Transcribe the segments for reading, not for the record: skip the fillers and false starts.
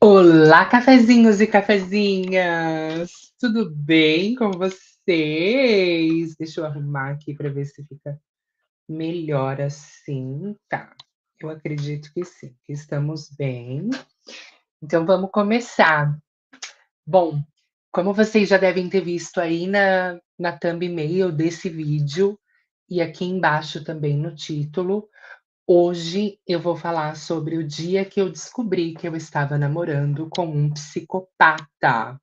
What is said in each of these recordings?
Olá, cafezinhos e cafezinhas! Tudo bem com vocês? Deixa eu arrumar aqui para ver se fica melhor assim. Tá, eu acredito que sim, que estamos bem. Então vamos começar. Bom, como vocês já devem ter visto aí na thumbnail desse vídeo e aqui embaixo também no título, hoje eu vou falar sobre o dia que eu descobri que eu estava namorando com um psicopata.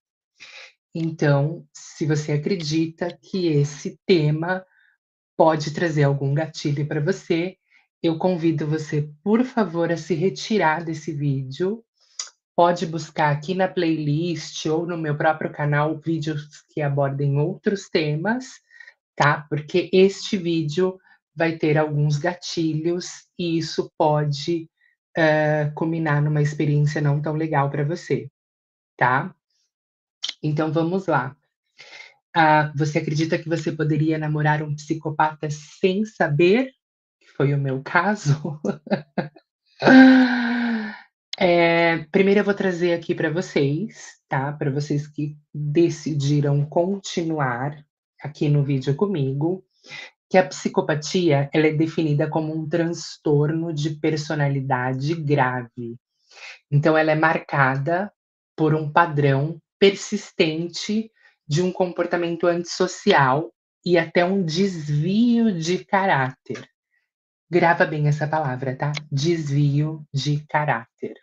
Então, se você acredita que esse tema pode trazer algum gatilho para você, eu convido você, por favor, a se retirar desse vídeo. Pode buscar aqui na playlist ou no meu próprio canal vídeos que abordem outros temas, tá? Porque este vídeo vai ter alguns gatilhos e isso pode, culminar numa experiência não tão legal para você, tá? Então vamos lá. Você acredita que você poderia namorar um psicopata sem saber? Que foi o meu caso. Primeiro eu vou trazer aqui para vocês, tá? Para vocês que decidiram continuar aqui no vídeo comigo, que a psicopatia, ela é definida como um transtorno de personalidade grave. Então ela é marcada por um padrão persistente de um comportamento antissocial e até um desvio de caráter. Grava bem essa palavra, tá? Desvio de caráter.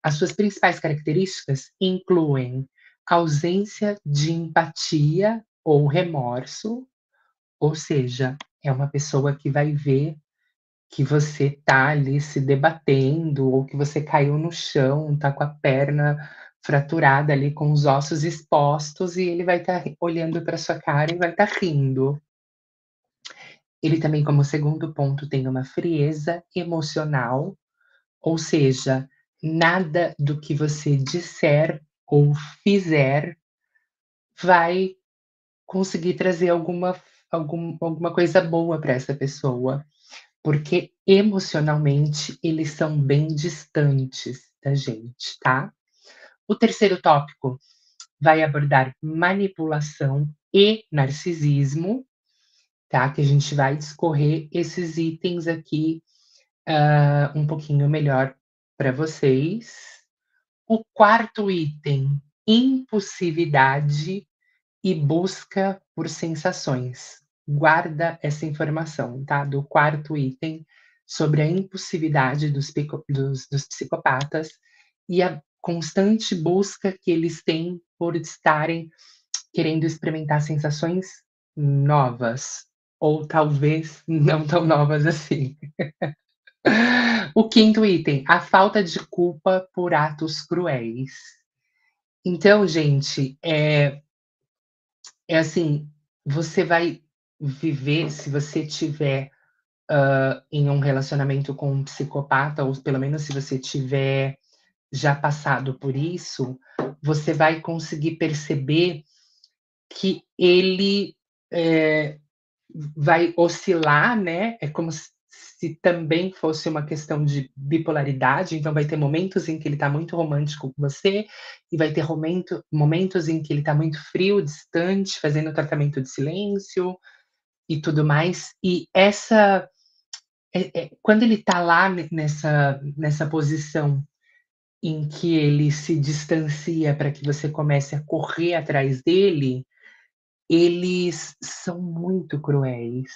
As suas principais características incluem ausência de empatia ou remorso, ou seja, é uma pessoa que vai ver que você tá ali se debatendo ou que você caiu no chão, tá com a perna fraturada ali com os ossos expostos e ele vai estar olhando para sua cara e vai estar rindo. Ele também, como segundo ponto, tem uma frieza emocional, ou seja, nada do que você disser ou fizer vai conseguir trazer alguma coisa boa para essa pessoa. Porque emocionalmente eles são bem distantes da gente, tá? O terceiro tópico vai abordar manipulação e narcisismo, tá? Que a gente vai discorrer esses itens aqui, um pouquinho melhor para vocês. O quarto item, impulsividade e busca por sensações. Guarda essa informação, tá? Do quarto item sobre a impulsividade dos psicopatas e a constante busca que eles têm por estarem querendo experimentar sensações novas, ou talvez não tão novas assim. O quinto item, a falta de culpa por atos cruéis. Então, gente, é assim, você vai viver, se você tiver, em um relacionamento com um psicopata, ou pelo menos se você tiver já passado por isso, você vai conseguir perceber que ele, vai oscilar, né, é como se também fosse uma questão de bipolaridade, então vai ter momentos em que ele está muito romântico com você, e vai ter momentos em que ele está muito frio, distante, fazendo tratamento de silêncio e tudo mais. E quando ele está lá nessa posição em que ele se distancia para que você comece a correr atrás dele, eles são muito cruéis.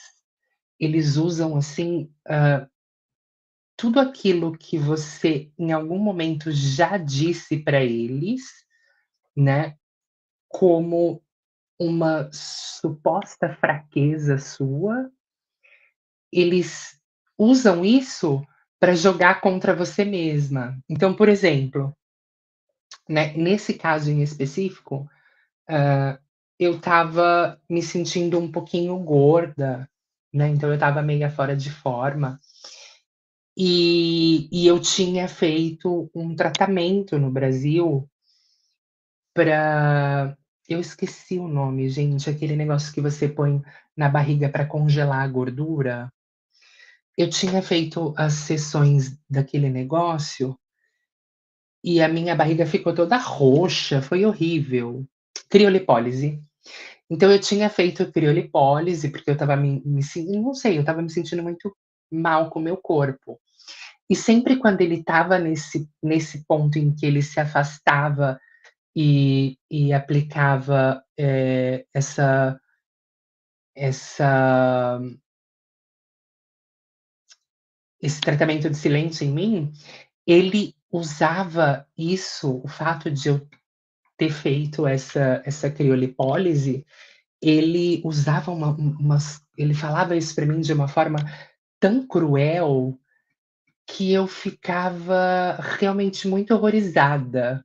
Eles usam, assim, tudo aquilo que você em algum momento já disse para eles, né, como uma suposta fraqueza sua, eles usam isso para jogar contra você mesma. Então, por exemplo, né, nesse caso em específico, eu estava me sentindo um pouquinho gorda, né, então eu estava meia fora de forma. E eu tinha feito um tratamento no Brasil para, eu esqueci o nome, gente, aquele negócio que você põe na barriga para congelar a gordura. Eu tinha feito as sessões daquele negócio e a minha barriga ficou toda roxa, foi horrível. Criolipólise. Então eu tinha feito criolipólise, porque eu estava me sen não sei, eu estava me sentindo muito mal com o meu corpo. E sempre quando ele estava nesse ponto em que ele se afastava e aplicava, essa esse tratamento de silêncio em mim, ele usava isso, o fato de eu ter feito essa criolipólise, ele usava ele falava isso pra mim de uma forma tão cruel, que eu ficava realmente muito horrorizada,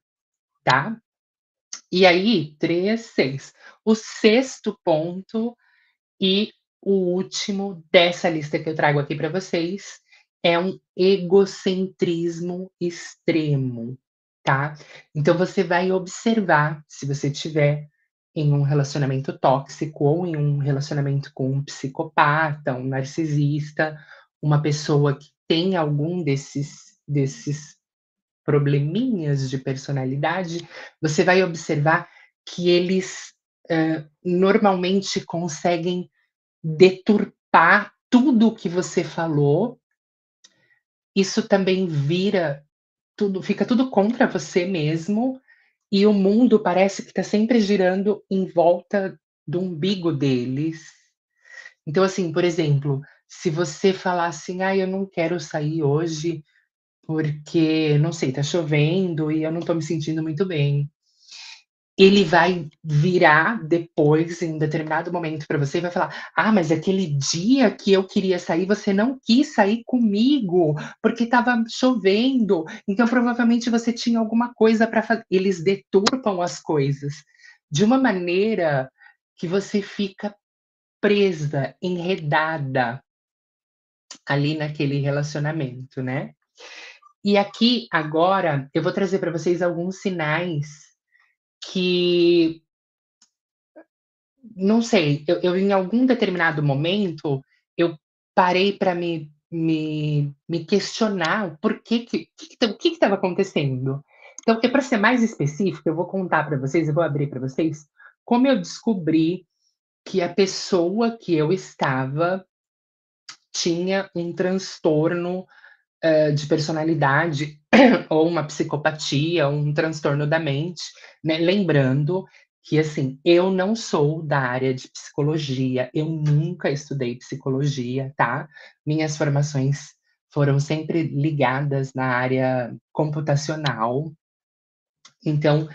tá. E aí 3, 6. O sexto ponto e o último dessa lista que eu trago aqui para vocês é um egocentrismo extremo, tá? Então você vai observar se você tiver em um relacionamento tóxico ou em um relacionamento com um psicopata, um narcisista, uma pessoa que tem algum desses probleminhas de personalidade, você vai observar que eles, normalmente conseguem deturpar tudo o que você falou, isso também vira tudo fica tudo contra você mesmo, e o mundo parece que está sempre girando em volta do umbigo deles. Então, assim, por exemplo, se você falar assim: "Ai, eu não quero sair hoje, porque, não sei, tá chovendo e eu não tô me sentindo muito bem". Ele vai virar depois, em um determinado momento para você e vai falar: "Ah, mas aquele dia que eu queria sair, você não quis sair comigo, porque estava chovendo, então provavelmente você tinha alguma coisa para fazer". Eles deturpam as coisas de uma maneira que você fica presa, enredada ali naquele relacionamento, né. E aqui, agora, eu vou trazer para vocês alguns sinais que não sei, eu em algum determinado momento, eu parei para me questionar o porquê o que estava acontecendo. Então, para ser mais específico, eu vou contar para vocês, eu vou abrir para vocês, como eu descobri que a pessoa que eu estava tinha um transtorno, de personalidade ou uma psicopatia, um transtorno da mente, né, lembrando que, assim, eu não sou da área de psicologia, eu nunca estudei psicologia, tá. Minhas formações foram sempre ligadas na área computacional, então,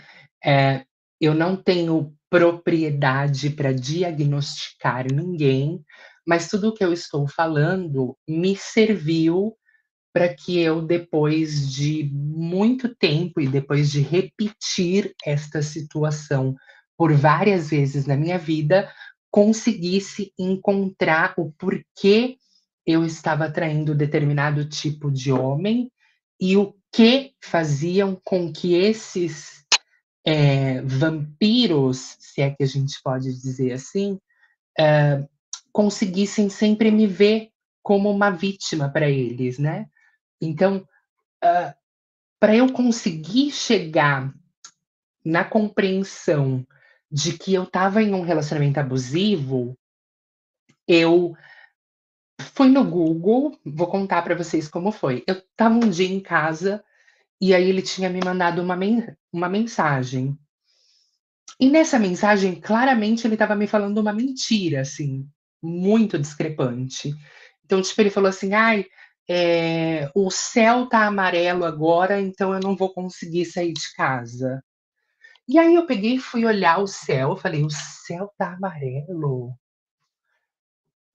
eh, eu não tenho propriedade para diagnosticar ninguém, mas tudo o que eu estou falando me serviu para que eu, depois de muito tempo e depois de repetir esta situação por várias vezes na minha vida, conseguisse encontrar o porquê eu estava atraindo determinado tipo de homem e o que faziam com que esses, vampiros, se é que a gente pode dizer assim, conseguissem sempre me ver como uma vítima para eles, né. Então, para eu conseguir chegar na compreensão de que eu estava em um relacionamento abusivo, eu fui no Google, vou contar para vocês como foi. Eu estava um dia em casa, e aí ele tinha me mandado uma mensagem. E nessa mensagem, claramente, ele estava me falando uma mentira, assim, muito discrepante. Então, tipo, ele falou assim: "Ai, o céu tá amarelo agora, então eu não vou conseguir sair de casa". E aí eu peguei e fui olhar o céu, eu falei: "O céu tá amarelo?".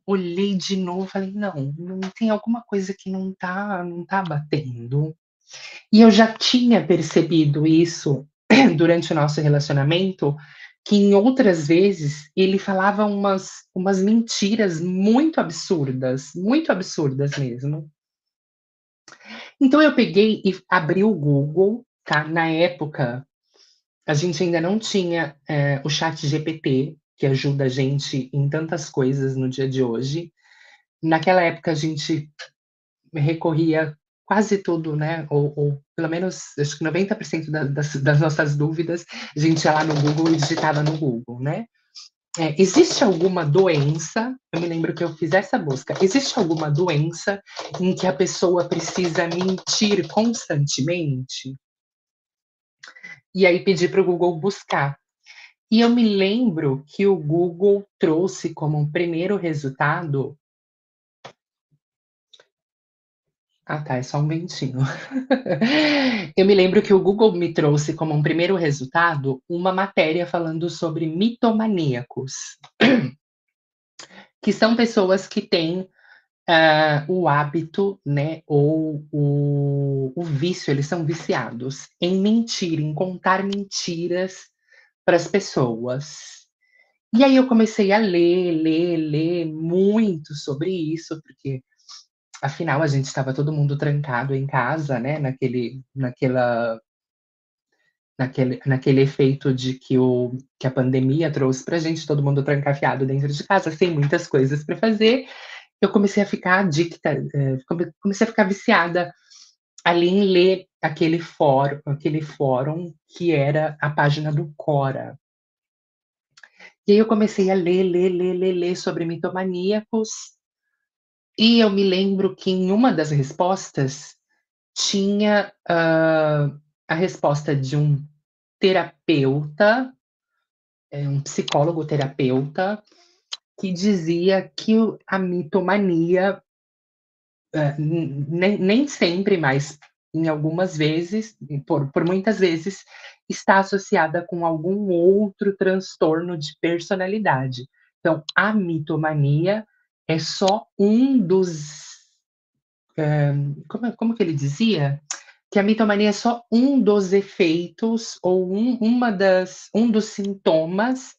Olhei de novo, falei: "Não, tem alguma coisa que não tá batendo". E eu já tinha percebido isso durante o nosso relacionamento, que em outras vezes ele falava umas mentiras muito absurdas mesmo. Então eu peguei e abri o Google, tá, na época a gente ainda não tinha, o ChatGPT, que ajuda a gente em tantas coisas no dia de hoje. Naquela época a gente recorria quase tudo, né, ou pelo menos acho que 90% das nossas dúvidas, a gente ia lá no Google e digitava no Google, né. Existe alguma doença, eu me lembro que eu fiz essa busca, existe alguma doença em que a pessoa precisa mentir constantemente? E aí pedi para o Google buscar. E eu me lembro que o Google trouxe como um primeiro resultado. Ah tá, é só um ventinho. Eu me lembro que o Google me trouxe como um primeiro resultado uma matéria falando sobre mitomaníacos, que são pessoas que têm, o hábito, né, ou o vício, eles são viciados em mentir, em contar mentiras para as pessoas. E aí eu comecei a ler, ler, ler muito sobre isso, porque afinal a gente estava todo mundo trancado em casa, né, naquele efeito de que a pandemia trouxe pra gente, todo mundo trancafiado dentro de casa, sem muitas coisas para fazer. Eu comecei a ficar adicta, comecei a ficar viciada ali em ler aquele fórum que era a página do Quora. E aí eu comecei a ler, ler, ler, ler, ler sobre mitomaníacos, e eu me lembro que em uma das respostas tinha, a resposta de um terapeuta, um psicólogo terapeuta, que dizia que a mitomania, nem sempre, mas em algumas vezes, por muitas vezes, está associada com algum outro transtorno de personalidade. Então, a mitomania é só um dos, como que ele dizia? Que a mitomania é só um dos efeitos ou um dos sintomas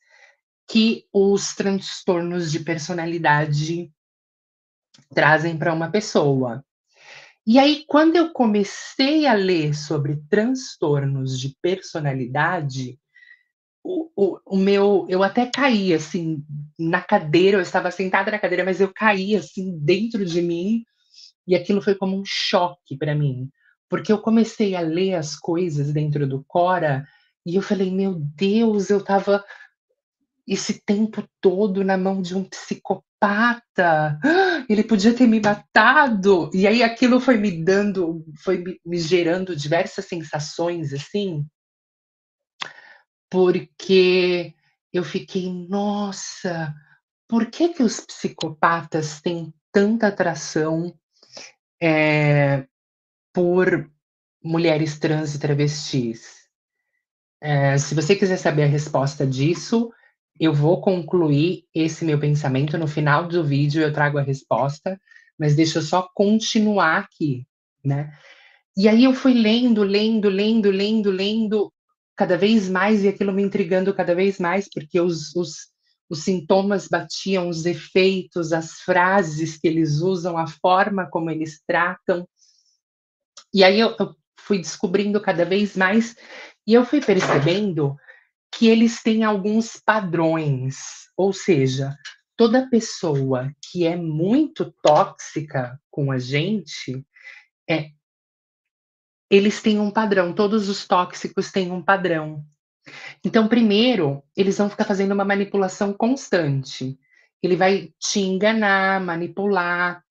que os transtornos de personalidade trazem para uma pessoa. E aí, quando eu comecei a ler sobre transtornos de personalidade, o meu eu até caí, assim, na cadeira, eu estava sentada na cadeira, mas eu caí, assim, dentro de mim, e aquilo foi como um choque para mim, porque eu comecei a ler as coisas dentro do Quora, e eu falei: "Meu Deus, eu estava esse tempo todo na mão de um psicopata, ele podia ter me matado". E aí aquilo foi me gerando diversas sensações, assim, porque eu fiquei: "Nossa, por que que os psicopatas têm tanta atração, por mulheres trans e travestis?". Se você quiser saber a resposta disso, eu vou concluir esse meu pensamento no final do vídeo, eu trago a resposta, mas deixa eu só continuar aqui, né. E aí eu fui lendo, lendo, lendo, lendo, lendo cada vez mais e aquilo me intrigando cada vez mais, porque os sintomas batiam, os efeitos, as frases que eles usam, a forma como eles tratam. E aí eu fui descobrindo cada vez mais, e eu fui percebendo que eles têm alguns padrões, ou seja, toda pessoa que é muito tóxica com a gente, é, eles têm um padrão, todos os tóxicos têm um padrão. Então, primeiro, eles vão ficar fazendo uma manipulação constante. Ele vai te enganar, manipular,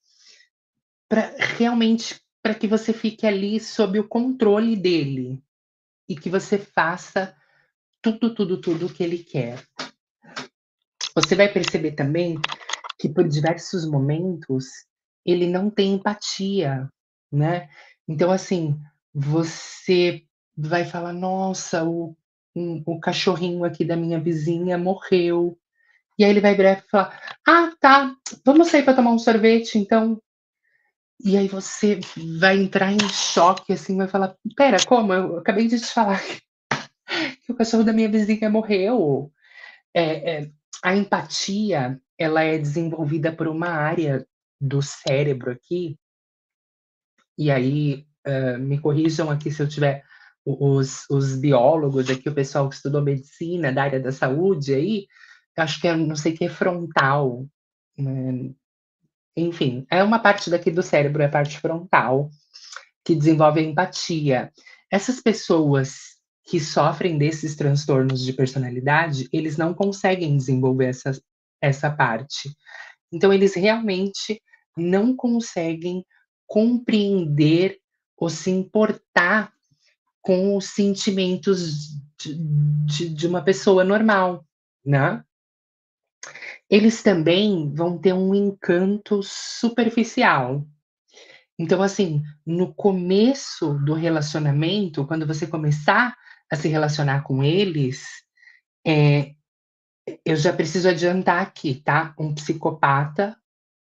para realmente para que você fique ali sob o controle dele e que você faça tudo, tudo, tudo o que ele quer. Você vai perceber também que por diversos momentos ele não tem empatia, né. Então, assim, você vai falar: "Nossa, o cachorrinho aqui da minha vizinha morreu", e aí ele vai virar e falar: "Ah, tá, vamos sair para tomar um sorvete então?". E aí você vai entrar em choque, assim, vai falar: "Espera, como? Eu acabei de te falar que o cachorro da minha vizinha morreu". A empatia, ela é desenvolvida por uma área do cérebro aqui, e aí, me corrijam aqui se eu tiver os biólogos aqui, o pessoal que estudou medicina da área da saúde aí, eu acho que é não sei o que frontal, né, enfim, é uma parte daqui do cérebro, é a parte frontal, que desenvolve a empatia. Essas pessoas que sofrem desses transtornos de personalidade, eles não conseguem desenvolver essa parte. Então eles realmente não conseguem compreender ou se importar com os sentimentos de uma pessoa normal, né. Eles também vão ter um encanto superficial. Então, assim, no começo do relacionamento, quando você começar a se relacionar com eles, eh, eu já preciso adiantar aqui, tá, um psicopata,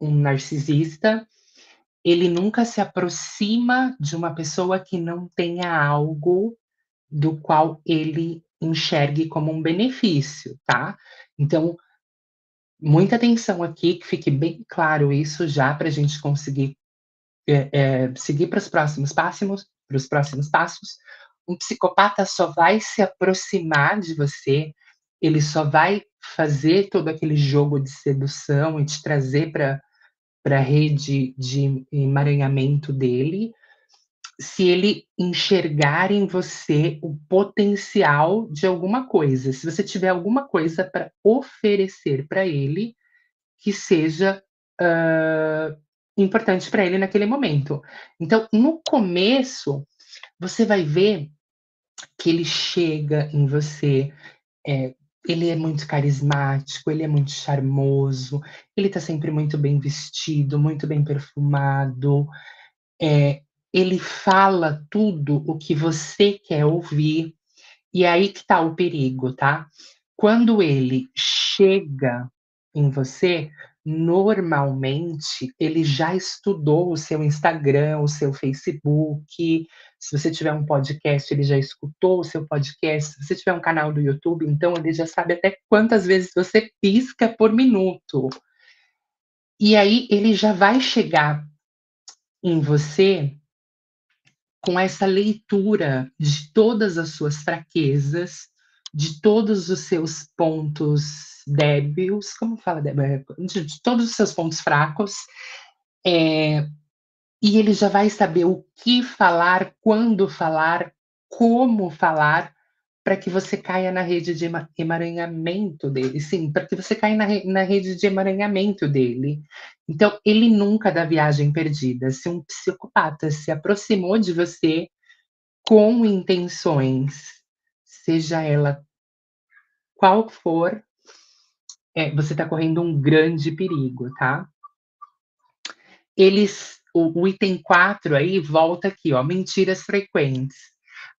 um narcisista, ele nunca se aproxima de uma pessoa que não tenha algo do qual ele enxergue como um benefício, tá. Então, muita atenção aqui, que fique bem claro isso já para a gente conseguir seguir para os próximos passos. Um psicopata só vai se aproximar de você, ele só vai fazer todo aquele jogo de sedução e te trazer para a rede de emaranhamento dele, se ele enxergar em você o potencial de alguma coisa. Se você tiver alguma coisa para oferecer para ele, que seja, hã, importante para ele naquele momento. Então, no começo, você vai ver que ele chega em você, eh, ele é muito carismático, ele é muito charmoso, ele tá sempre muito bem vestido, muito bem perfumado, eh, ele fala tudo o que você quer ouvir, e é aí que tá o perigo, tá? Quando ele chega em você, normalmente ele já estudou o seu Instagram, o seu Facebook. Se você tiver um podcast, ele já escutou o seu podcast. Se você tiver um canal do YouTube, então ele já sabe até quantas vezes você pisca por minuto. E aí ele já vai chegar em você com essa leitura de todas as suas fraquezas, de todos os seus pontos débeis, como fala débil? De todos os seus pontos fracos, e ele já vai saber o que falar, quando falar, como falar, para que você caia na rede de emaranhamento dele. Sim, para que você caia na rede de emaranhamento dele. Então, ele nunca dá viagem perdida. Se um psicopata se aproximou de você com intenções, seja ela qual for, você está correndo um grande perigo, tá. O item 4 aí volta aqui, ó, mentiras frequentes.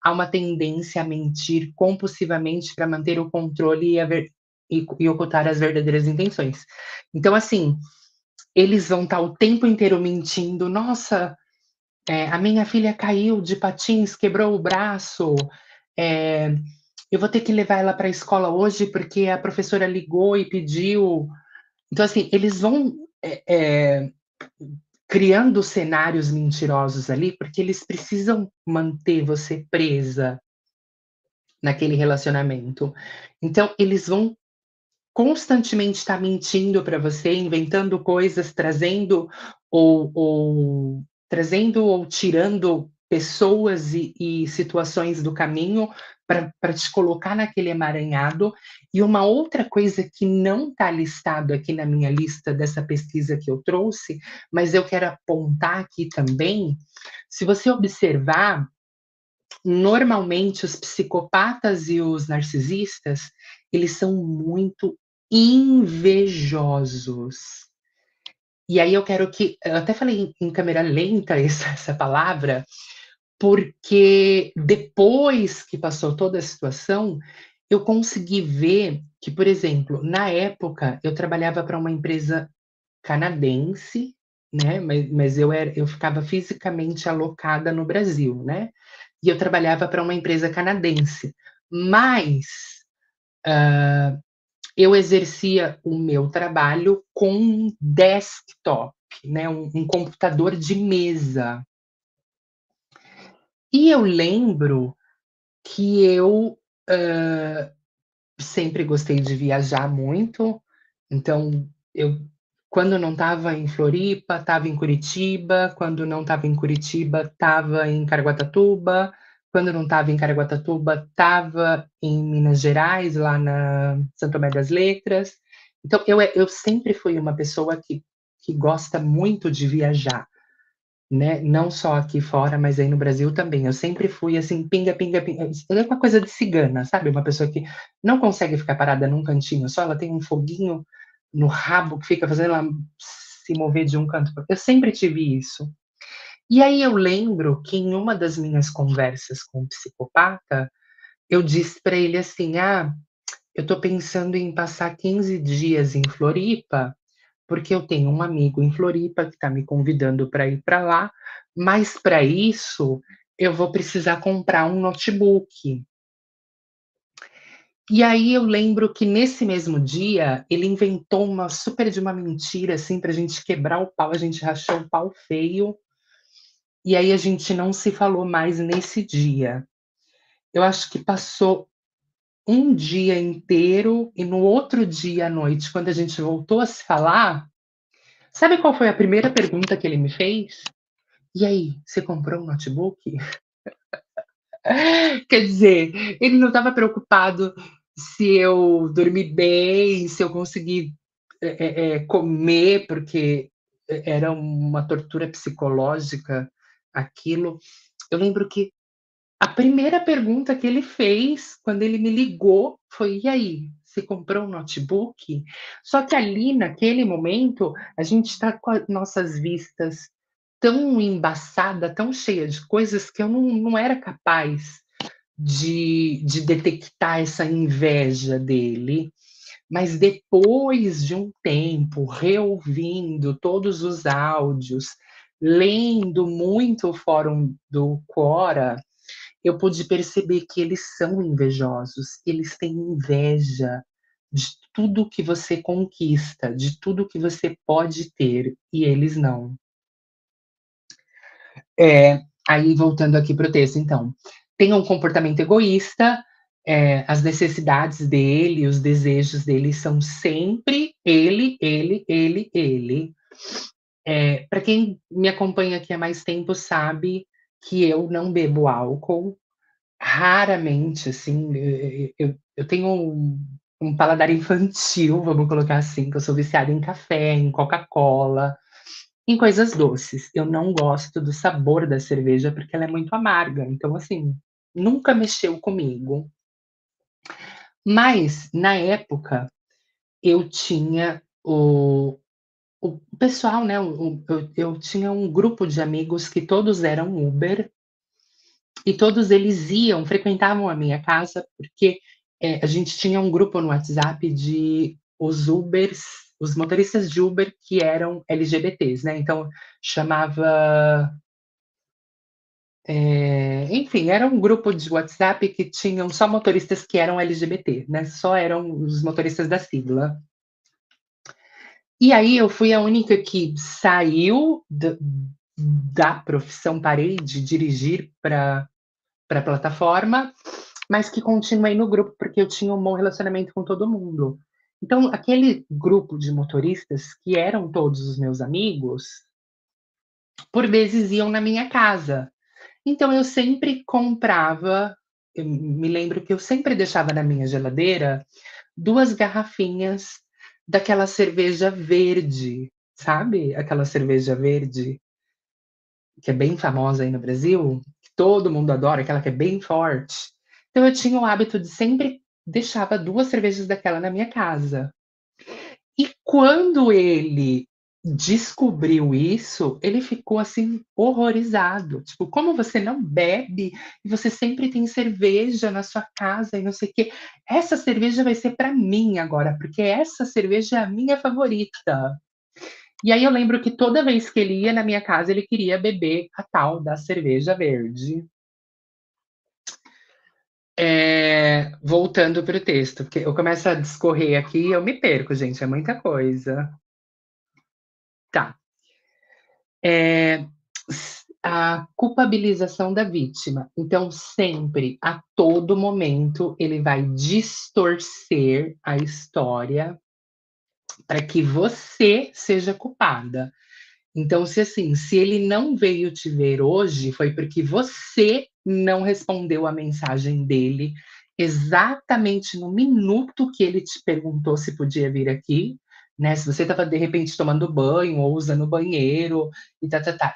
Há uma tendência a mentir compulsivamente para manter o controle e ocultar as verdadeiras intenções. Então, assim, eles vão estar o tempo inteiro mentindo: "Nossa, a minha filha caiu de patins, quebrou o braço, eh, eu vou ter que levar ela para a escola hoje, porque a professora ligou e pediu". Então, assim, eles vão, criando cenários mentirosos ali, porque eles precisam manter você presa naquele relacionamento. Então, eles vão constantemente estar mentindo para você, inventando coisas, trazendo ou tirando pessoas e situações do caminho para te colocar naquele emaranhado. E uma outra coisa que não está listado aqui na minha lista dessa pesquisa que eu trouxe, mas eu quero apontar aqui também, se você observar, normalmente os psicopatas e os narcisistas, eles são muito invejosos. E aí eu até falei em câmera lenta essa palavra, porque depois que passou toda a situação, eu consegui ver que, por exemplo, na época eu trabalhava para uma empresa canadense, né, mas eu ficava fisicamente alocada no Brasil, né, e eu trabalhava para uma empresa canadense, mas, eu exercia o meu trabalho com um desktop, né, um computador de mesa. E eu lembro que eu, sempre gostei de viajar muito, então eu Quando não estava em Floripa, estava em Curitiba, quando não estava em Curitiba, estava em Caraguatatuba, quando não estava em Caraguatatuba, estava em Minas Gerais, lá na Santo Tomé das Letras. Então eu sempre fui uma pessoa que gosta muito de viajar, né, não só aqui fora, mas aí no Brasil também. Eu sempre fui assim, pinga, pinga, pinga. É uma coisa de cigana, sabe? Uma pessoa que não consegue ficar parada num cantinho só, ela tem um foguinho no rabo que fica fazendo ela se mover de um canto. Eu sempre tive isso. E aí eu lembro que em uma das minhas conversas com o psicopata, eu disse para ele assim: "Ah, eu tô pensando em passar 15 dias em Floripa, porque eu tenho um amigo em Floripa que está me convidando para ir para lá, mas para isso eu vou precisar comprar um notebook". E aí eu lembro que nesse mesmo dia ele inventou uma super de uma mentira assim para a gente quebrar o pau, a gente rachou o pau feio, e aí a gente não se falou mais nesse dia. Eu acho que passou um dia inteiro e no outro dia à noite, quando a gente voltou a se falar, sabe qual foi a primeira pergunta que ele me fez? "E aí, você comprou um notebook?" Quer dizer, ele não estava preocupado se eu dormi bem, se eu consegui, comer, porque era uma tortura psicológica aquilo. Eu lembro que a primeira pergunta que ele fez, quando ele me ligou, foi: "E aí, você comprou um notebook?" Só que ali, naquele momento, a gente está com as nossas vistas tão embaçada, tão cheia de coisas, que eu não era capaz de detectar essa inveja dele, mas depois de um tempo, reouvindo todos os áudios, lendo muito o fórum do Quora, eu pude perceber que eles são invejosos, eles têm inveja de tudo que você conquista, de tudo que você pode ter, e eles não. Aí voltando aqui para o texto, então, tem um comportamento egoísta, as necessidades dele, os desejos dele são sempre ele, ele, ele, ele. Para quem me acompanha aqui há mais tempo sabe que eu não bebo álcool, raramente, assim, eu tenho um paladar infantil, vamos colocar assim, que eu sou viciada em café, em Coca-Cola, em coisas doces. Eu não gosto do sabor da cerveja, porque ela é muito amarga, então, assim, nunca mexeu comigo. Mas, na época, eu tinha o pessoal, né, eu tinha um grupo de amigos que todos eram Uber, e todos eles frequentavam a minha casa, porque, a gente tinha um grupo no WhatsApp de os motoristas de Uber que eram LGBTs, né, então chamava, enfim, era um grupo de WhatsApp que tinham só motoristas que eram LGBT, né, só eram os motoristas da sigla. E aí eu fui a única que saiu da profissão, parei de dirigir para a plataforma, mas que continuei no grupo, porque eu tinha um bom relacionamento com todo mundo. Então, aquele grupo de motoristas, que eram todos os meus amigos, por vezes iam na minha casa. Então, eu sempre comprava, eu me lembro que eu sempre deixava na minha geladeira 2 garrafinhas daquela cerveja verde, sabe? Aquela cerveja verde que é bem famosa aí no Brasil, que todo mundo adora, aquela que é bem forte. Então eu tinha o hábito de sempre deixava 2 cervejas daquela na minha casa. E quando ele descobriu isso, ele ficou, assim, horrorizado, tipo: "Como você não bebe e você sempre tem cerveja na sua casa e não sei o quê. Essa cerveja vai ser para mim agora, porque essa cerveja é a minha favorita". E aí eu lembro que toda vez que ele ia na minha casa, ele queria beber a tal da cerveja verde. Voltando para o texto, porque eu começo a discorrer aqui e eu me perco, gente, é muita coisa. Tá. A culpabilização da vítima. Então, sempre, a todo momento, ele vai distorcer a história para que você seja culpada. Então, se assim, se ele não veio te ver hoje, foi porque você não respondeu a mensagem dele exatamente no minuto que ele te perguntou se podia vir aqui, né? Se você estava de repente tomando banho ou usando o banheiro e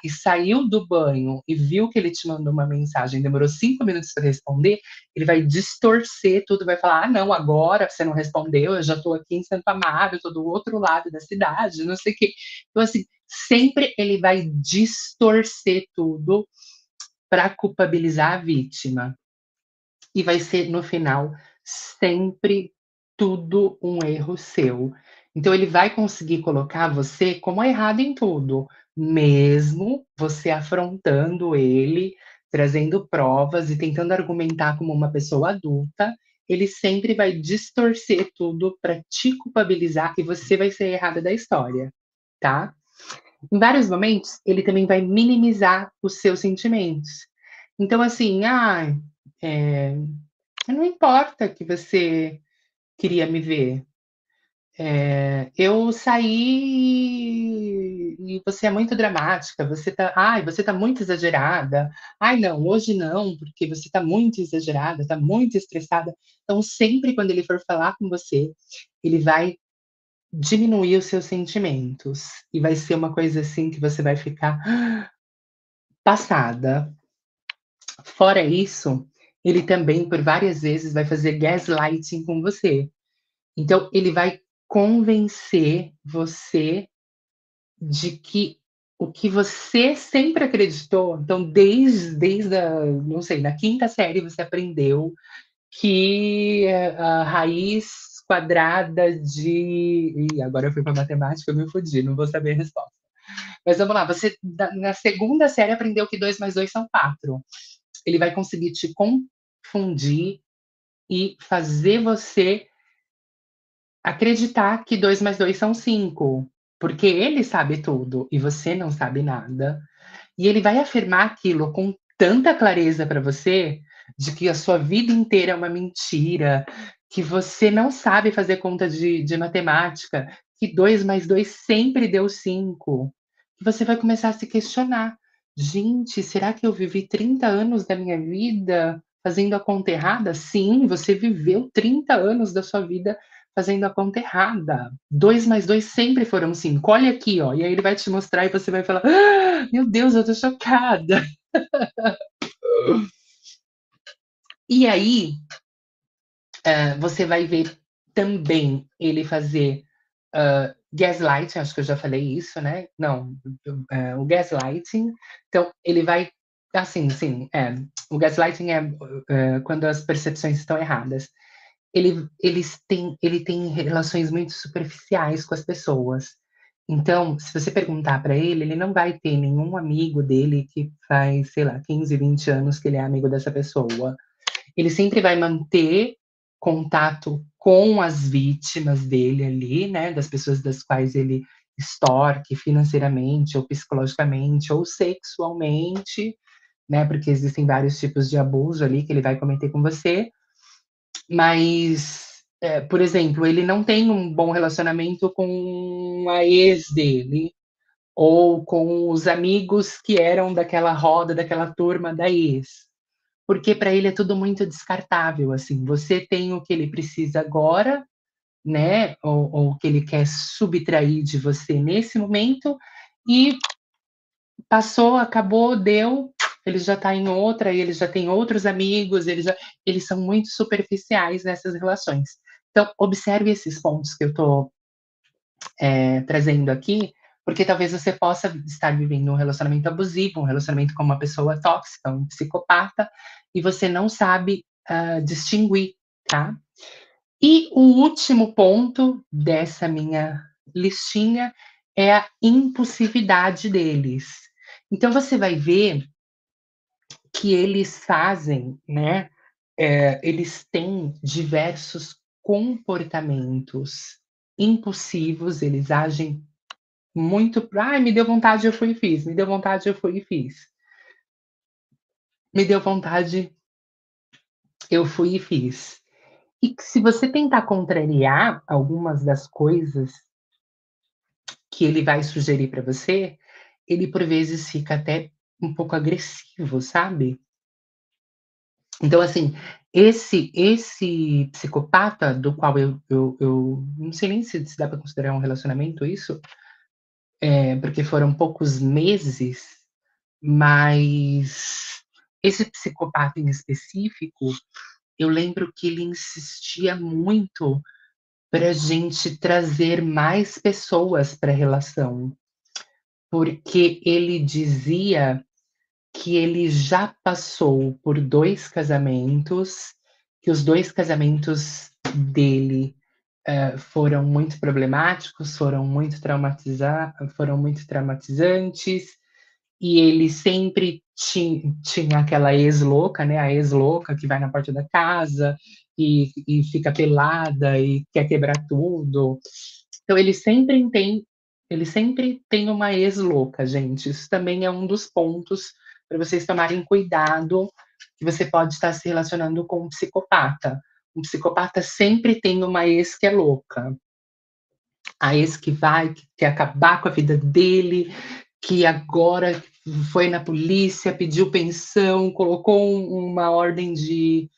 e saiu do banho e viu que ele te mandou uma mensagem, demorou 5 minutos para responder, ele vai distorcer tudo, vai falar: ah, não, agora você não respondeu, eu já estou aqui em Santo Amaro, estou do outro lado da cidade, não sei o quê. Então, assim, sempre ele vai distorcer tudo para culpabilizar a vítima. E vai ser, no final, sempre tudo um erro seu. Então ele vai conseguir colocar você como errado em tudo, mesmo você afrontando ele, trazendo provas e tentando argumentar como uma pessoa adulta, ele sempre vai distorcer tudo para te culpabilizar e você vai ser a errada da história, tá? Em vários momentos, ele também vai minimizar os seus sentimentos. Então, assim, eh, não importa que você queria me ver. Eu saí e você é muito dramática, você tá muito exagerada. Ai, não, hoje não, porque você tá muito exagerada, tá muito estressada. Então, sempre quando ele for falar com você, ele vai diminuir os seus sentimentos. E vai ser uma coisa assim que você vai ficar passada. Fora isso, ele também por várias vezes vai fazer gaslighting com você. Então ele vai convencer você de que o que você sempre acreditou, então desde a não sei, na quinta série você aprendeu que a raiz quadrada de agora eu fui para matemática, eu me fudi, não vou saber a resposta. Mas vamos lá, você na segunda série aprendeu que 2 mais 2 são 4. Ele vai conseguir te confundir e fazer você acreditar que 2 mais 2 são 5, porque ele sabe tudo e você não sabe nada. E ele vai afirmar aquilo com tanta clareza para você, de que a sua vida inteira é uma mentira, que você não sabe fazer conta de matemática, que 2 mais 2 sempre deu 5. Que você vai começar a se questionar: "Gente, será que eu vivi 30 anos da minha vida fazendo a conta errada?". Sim, você viveu 30 anos da sua vida fazendo a conta errada. 2 mais 2 sempre foram 5. Olha aqui, ó. E aí ele vai te mostrar e você vai falar: "Ah, meu Deus, eu tô chocada". E aí, você vai ver também ele fazer, gaslighting, acho que eu já falei isso, né? Não, o gaslighting. Então ele vai assim, sim, o gaslighting quando as percepções estão erradas. Ele tem relações muito superficiais com as pessoas. Então, se você perguntar para ele, ele não vai ter nenhum amigo dele que faz, sei lá, 15, 20 anos que ele é amigo dessa pessoa. Ele sempre vai manter contato com as vítimas dele ali, né, das pessoas das quais ele extorque financeiramente ou psicologicamente ou sexualmente, né, porque existem vários tipos de abuso ali que ele vai cometer com você. Mas, por exemplo, ele não tem um bom relacionamento com a ex dele, ou com os amigos que eram daquela roda, daquela turma da ex. Porque para ele é tudo muito descartável, assim, você tem o que ele precisa agora, né, ou o que ele quer subtrair de você nesse momento, e passou, acabou, deu, ele já está em outra, e ele já tem outros amigos, eles são muito superficiais nessas relações. Então, observe esses pontos que eu estou trazendo aqui, porque talvez você possa estar vivendo um relacionamento abusivo, um relacionamento com uma pessoa tóxica, um psicopata, e você não sabe distinguir, tá? E o último ponto dessa minha listinha é a impulsividade deles. Então você vai ver que eles fazem, né? Eles têm diversos comportamentos impulsivos, eles agem muito. Ai, me deu vontade, eu fui e fiz. Me deu vontade, eu fui e fiz. Me deu vontade, eu fui e fiz. E que se você tentar contrariar algumas das coisas que ele vai sugerir para você, ele por vezes fica até um pouco agressivo, sabe. Então, assim, esse psicopata do qual eu não sei nem se dá para considerar um relacionamento isso, porque foram poucos meses, mas esse psicopata em específico, eu lembro que ele insistia muito pra gente trazer mais pessoas pra relação, porque ele dizia que ele já passou por 2 casamentos, que os 2 casamentos dele, foram muito problemáticos, foram muito traumatizantes, e ele sempre tinha aquela ex louca, né, a ex louca que vai na porta da casa e fica pelada e quer quebrar tudo. Então ele sempre tem uma ex louca, gente. Isso também é um dos pontos para vocês tomarem cuidado, que você pode estar se relacionando com um psicopata. Um psicopata sempre tem uma ex que é louca. A ex que quer acabar com a vida dele, que agora foi na polícia, pediu pensão, colocou uma ordem de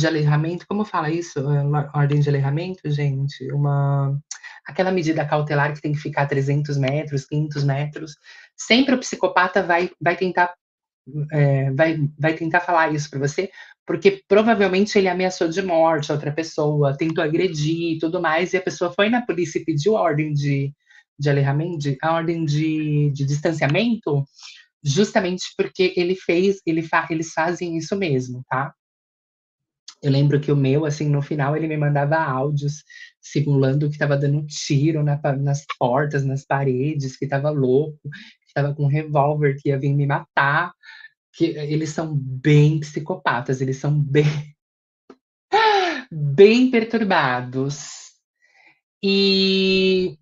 alejamento, como fala isso? Uma ordem de alejamento, gente? Aquela medida cautelar que tem que ficar 300 metros, 500 metros. Sempre o psicopata vai tentar falar isso para você, porque provavelmente ele ameaçou de morte a outra pessoa, tentou agredir e tudo mais, e a pessoa foi na polícia e pediu a ordem de alejamento, a ordem de distanciamento, justamente porque eles fazem isso mesmo, tá? Eu lembro que o meu, assim, no final ele me mandava áudios simulando que estava dando tiro nas portas, nas paredes, que estava louco, que estava com um revólver que ia vir me matar, que eles são bem psicopatas, eles são bem perturbados. E,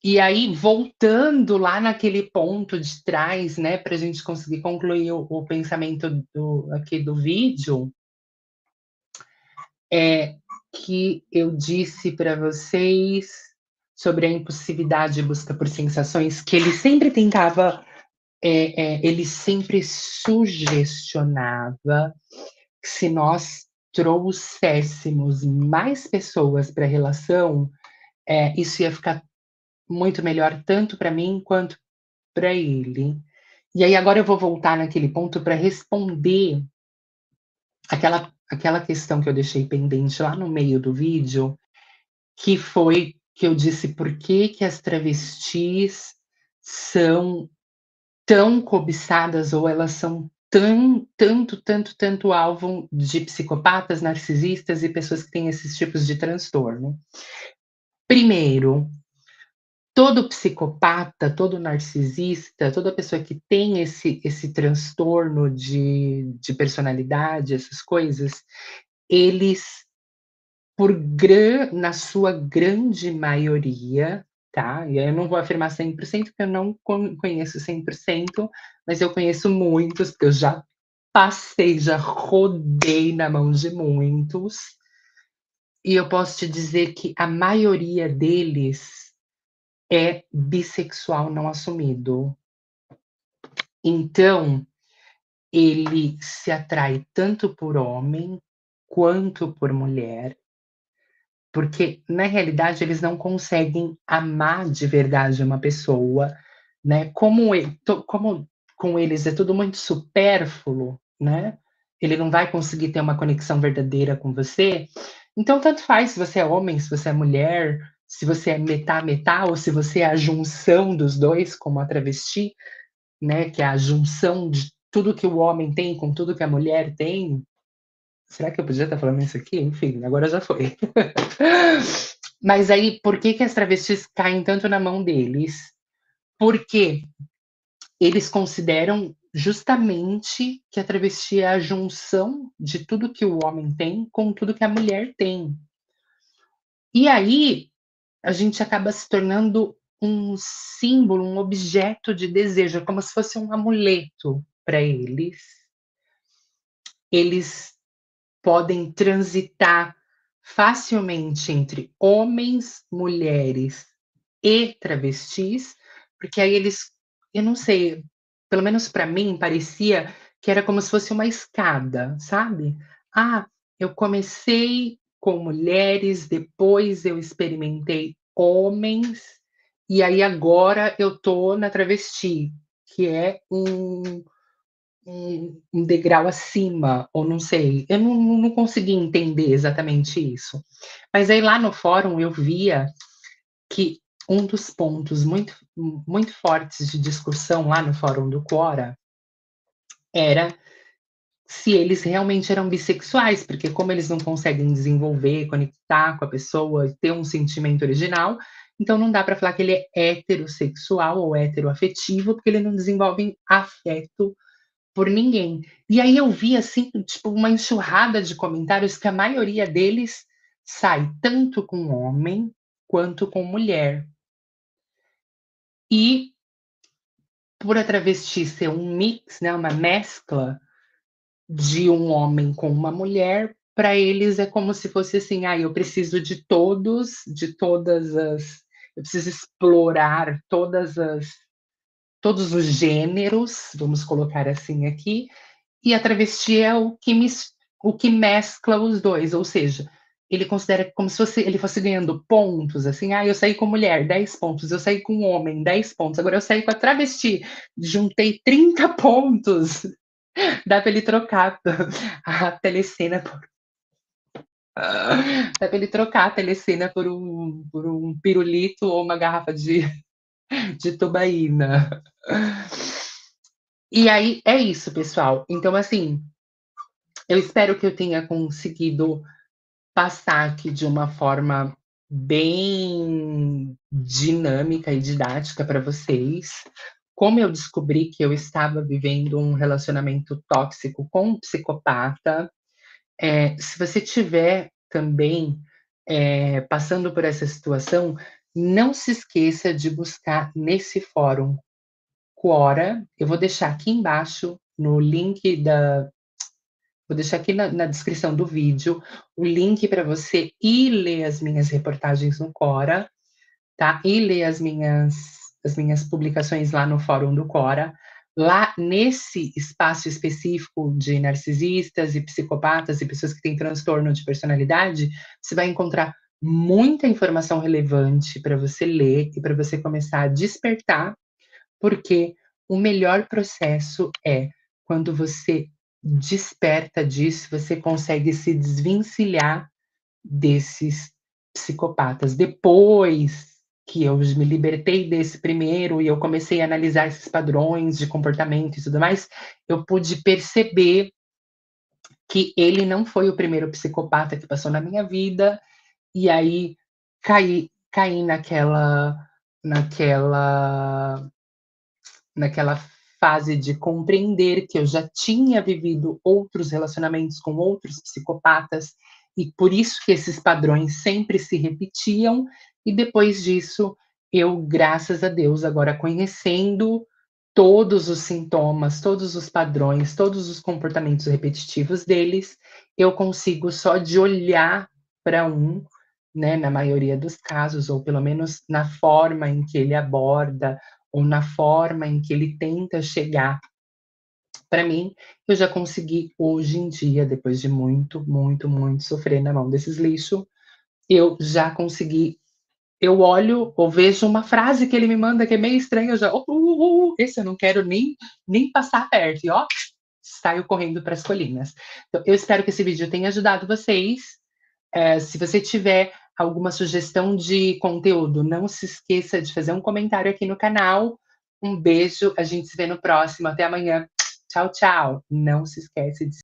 e aí, voltando lá naquele ponto de trás, né, para a gente conseguir concluir o pensamento aqui do vídeo, é que eu disse para vocês sobre a impulsividade e busca por sensações, que ele sempre tentava, ele sempre sugestionava que se nós trouxéssemos mais pessoas para a relação, isso ia ficar muito melhor tanto para mim quanto para ele. E aí agora eu vou voltar naquele ponto para responder aquela questão que eu deixei pendente lá no meio do vídeo, que foi que eu disse por que que as travestis são tão cobiçadas ou elas são tanto alvo de psicopatas, narcisistas e pessoas que têm esses tipos de transtorno. Primeiro, todo psicopata, todo narcisista, toda pessoa que tem esse transtorno de personalidade, essas coisas, eles na sua grande maioria, tá, e aí eu não vou afirmar 100% porque eu não conheço 100%, mas eu conheço muitos, porque eu já passei, já rodei na mão de muitos, e eu posso te dizer que a maioria deles é bissexual não assumido. Então, ele se atrai tanto por homem quanto por mulher, porque na realidade eles não conseguem amar de verdade uma pessoa, né, como com eles é tudo muito supérfluo, né, ele não vai conseguir ter uma conexão verdadeira com você, então tanto faz se você é homem, se você é mulher, se você é metá-metá ou se você é a junção dos 2 como a travesti, né, que é a junção de tudo que o homem tem com tudo que a mulher tem. Será que eu podia estar falando isso aqui? Enfim, agora já foi. Mas aí, por que que as travestis caem tanto na mão deles? Porque eles consideram justamente que a travesti é a junção de tudo que o homem tem com tudo que a mulher tem. E aí, a gente acaba se tornando um símbolo, um objeto de desejo, é como se fosse um amuleto para eles. Eles podem transitar facilmente entre homens, mulheres e travestis, porque aí eles eu não sei, pelo menos para mim parecia que era como se fosse uma escada, sabe. Ah, eu comecei com mulheres, depois eu experimentei homens, e aí agora eu tô na travesti, que é um degrau acima, ou não sei, eu não consegui entender exatamente isso. Mas aí lá no fórum eu via que um dos pontos muito fortes de discussão lá no fórum do Quora era se eles realmente eram bissexuais, porque como eles não conseguem desenvolver, conectar com a pessoa, ter um sentimento original, então não dá para falar que ele é heterossexual ou heteroafetivo, porque ele não desenvolve afeto por ninguém. E aí eu vi, assim, tipo, uma enxurrada de comentários que a maioria deles sai tanto com homem quanto com mulher. E por a travesti ser um mix, né, uma mescla de um homem com uma mulher, para eles é como se fosse assim: "Ah, eu preciso de todos, de todas as eu preciso explorar todos os gêneros", vamos colocar assim aqui, e a travesti é o que mescla os 2, ou seja, ele considera como se fosse ele fosse ganhando pontos, assim: "Ah, eu saí com mulher, 10 pontos, eu saí com homem, 10 pontos, agora eu saí com a travesti, juntei 30 pontos". Dá pra ele trocar a telecena por dá pra ele trocar a telecena por um pirulito ou uma garrafa de tubaína. E aí é isso, pessoal. Então, assim, eu espero que eu tenha conseguido passar aqui de uma forma bem dinâmica e didática para vocês, como eu descobri que eu estava vivendo um relacionamento tóxico com um psicopata. Se você tiver também, passando por essa situação, não se esqueça de buscar nesse fórum Quora, eu vou deixar aqui embaixo no link da vou deixar aqui na descrição do vídeo, o link para você ir ler as minhas reportagens no Quora, tá, e ler as minhas publicações lá no fórum do Quora. Lá nesse espaço específico de narcisistas e psicopatas e pessoas que têm transtorno de personalidade, você vai encontrar muita informação relevante para você ler e para você começar a despertar, porque o melhor processo é quando você desperta disso, você consegue se desvencilhar desses psicopatas. Depois que eu me libertei desse primeiro e eu comecei a analisar esses padrões de comportamento e tudo mais, eu pude perceber que ele não foi o primeiro psicopata que passou na minha vida, e aí caí naquela naquela fase de compreender que eu já tinha vivido outros relacionamentos com outros psicopatas e por isso que esses padrões sempre se repetiam. E depois disso, eu, graças a Deus, agora conhecendo todos os sintomas, todos os padrões, todos os comportamentos repetitivos deles, eu consigo só de olhar para um, né, na maioria dos casos, ou pelo menos na forma em que ele aborda, ou na forma em que ele tenta chegar para mim, eu já consegui hoje em dia, depois de muito, muito, muito sofrer na mão desses lixo, eu já consegui eu olho ou vejo uma frase que ele me manda que é meio estranha, eu já: esse eu não quero nem passar perto", e ó, saio correndo para as colinas. Então, eu espero que esse vídeo tenha ajudado vocês. Se você tiver alguma sugestão de conteúdo, não se esqueça de fazer um comentário aqui no canal. Um beijo, a gente se vê no próximo. Até amanhã. Tchau, tchau. Não se esquece de